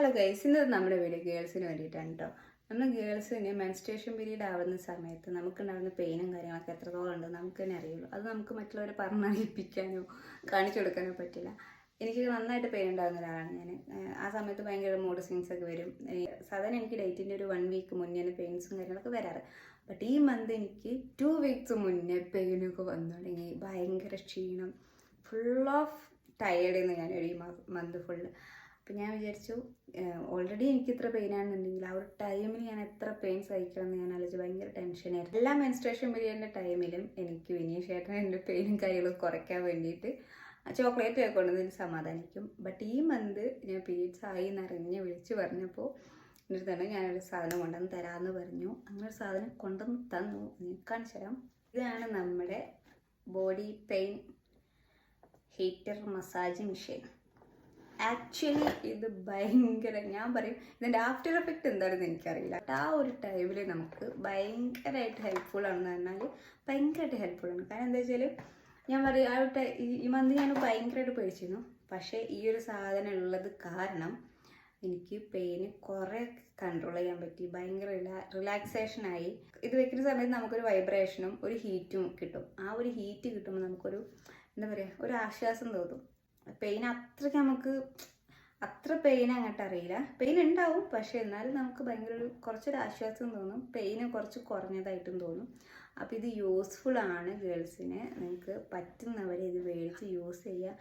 Hello guys, ഇന്നത് നമ്മുടെ video ഗേൾസിന് വേണ്ടിയിട്ടാണ് കേട്ടോ. നമ്മൾ ഗേൾസിന് മെൻസ്ട്രേഷൻ പീരീഡ് ആവുന്ന സമയത്ത് നമുക്കുണ്ടാകുന്ന പെയിനും കാര്യങ്ങളൊക്കെ എത്രത്തോളം ഉണ്ട് നമുക്ക് തന്നെ അറിയുള്ളൂ. അത് നമുക്ക് മറ്റുള്ളവരെ പറഞ്ഞറിയിപ്പിക്കാനോ കാണിച്ചു കൊടുക്കാനോ പറ്റില്ല. എനിക്ക് നന്നായിട്ട് പെയിൻ ഉണ്ടാകുന്ന ഒരാളാണ് ഞാൻ. ആ സമയത്ത് ഭയങ്കര മൂഡ് സ്വിങ്സ് ഒക്കെ വരും. സാധാരണ എനിക്ക് ഡേറ്റിൻ്റെ ഒരു 1 വീക്ക് മുന്നേ പെയിൻസും കാര്യങ്ങളൊക്കെ വരാറ്. ബട്ട് ഈ മന്ത് എനിക്ക് 2 വീക്സ് മുന്നേ പെയിനൊക്കെ വന്നു തുടങ്ങി. ഭയങ്കര ക്ഷീണം, ഫുൾ ഓഫ് ടയേർഡെന്ന് ഞാനൊരു ഈ മന്ത് ഫുള്ള്. അപ്പം ഞാൻ വിചാരിച്ചു, ഓൾറെഡി എനിക്ക് ഇത്ര പെയിൻ ആണെന്നുണ്ടെങ്കിൽ ആ ഒരു ടൈമിൽ ഞാൻ എത്ര പെയിൻ സഹിക്കണം എന്ന് ഞാൻ ആലോചിച്ച് ഭയങ്കര ടെൻഷനായിരുന്നു. എല്ലാ മെൻസ്ട്രേഷൻ പീരിയഡിൻ്റെ ടൈമിലും എനിക്ക് വിനീഷ് ചേട്ടൻ എൻ്റെ പെയിനും കാര്യങ്ങളും കുറയ്ക്കാൻ വേണ്ടിയിട്ട് ചോക്ലേറ്റ് ഒക്കെ കൊണ്ടുവന്ന് സമാധാനിക്കും. ബട്ട് ഈ മന്ത് ഞാൻ പീരീഡ്സ് ആയി എന്നറിഞ്ഞ് വിളിച്ച് പറഞ്ഞപ്പോൾ എന്നിട്ട് തന്നെ ഞാനൊരു സാധനം കൊണ്ടുവന്ന് തരാമെന്ന് പറഞ്ഞു. അങ്ങനെ ഒരു സാധനം കൊണ്ടുവന്ന് തന്നു. കാണിച്ചു തരാം. ഇതാണ് നമ്മുടെ body pain heater massage machine. Actually ഇത് ഭയങ്കര, ഞാൻ പറയും ഇതിൻ്റെ ആഫ്റ്റർ എഫക്റ്റ് എന്താണെന്ന് എനിക്കറിയില്ല. ആ ഒരു ടൈമിൽ നമുക്ക് ഭയങ്കരമായിട്ട് ഹെൽപ്ഫുൾ ആണെന്ന് പറഞ്ഞാൽ ഭയങ്കരമായിട്ട് ഹെൽപ്ഫുൾ ആണ്. കാരണം എന്താ വെച്ചാൽ ഞാൻ പറയും ആ ഒരു ഈ മന്ത് ഞാൻ ഭയങ്കരമായിട്ട് പേടിച്ചിരുന്നു. പക്ഷേ ഈ ഒരു സാധനം ഉള്ളത് കാരണം എനിക്ക് പെയിന് കുറേ കൺട്രോൾ ചെയ്യാൻ പറ്റി. ഭയങ്കര റിലാക്സേഷനായി. ഇത് വെക്കുന്ന സമയത്ത് നമുക്കൊരു വൈബ്രേഷനും ഒരു ഹീറ്റും കിട്ടും. ആ ഒരു ഹീറ്റ് കിട്ടുമ്പോൾ നമുക്കൊരു എന്താ പറയുക, ഒരു ആശ്വാസം തോന്നും. പെയിൻ അത്രയ്ക്ക് നമുക്ക് അത്ര പെയിൻ അങ്ങോട്ട് അറിയില്ല. പെയിൻ ഉണ്ടാവും, പക്ഷെ എന്നാലും നമുക്ക് ഭയങ്കര കുറച്ചൊരു ആശ്വാസം തോന്നും. പെയിന് കുറച്ച് കുറഞ്ഞതായിട്ടും തോന്നും. അപ്പോൾ ഇത് യൂസ്ഫുൾ ആണ് ഗേൾസിന്. നിങ്ങൾക്ക് പറ്റുന്നവരെ ഇത് മേടിച്ച് യൂസ് ചെയ്യുക.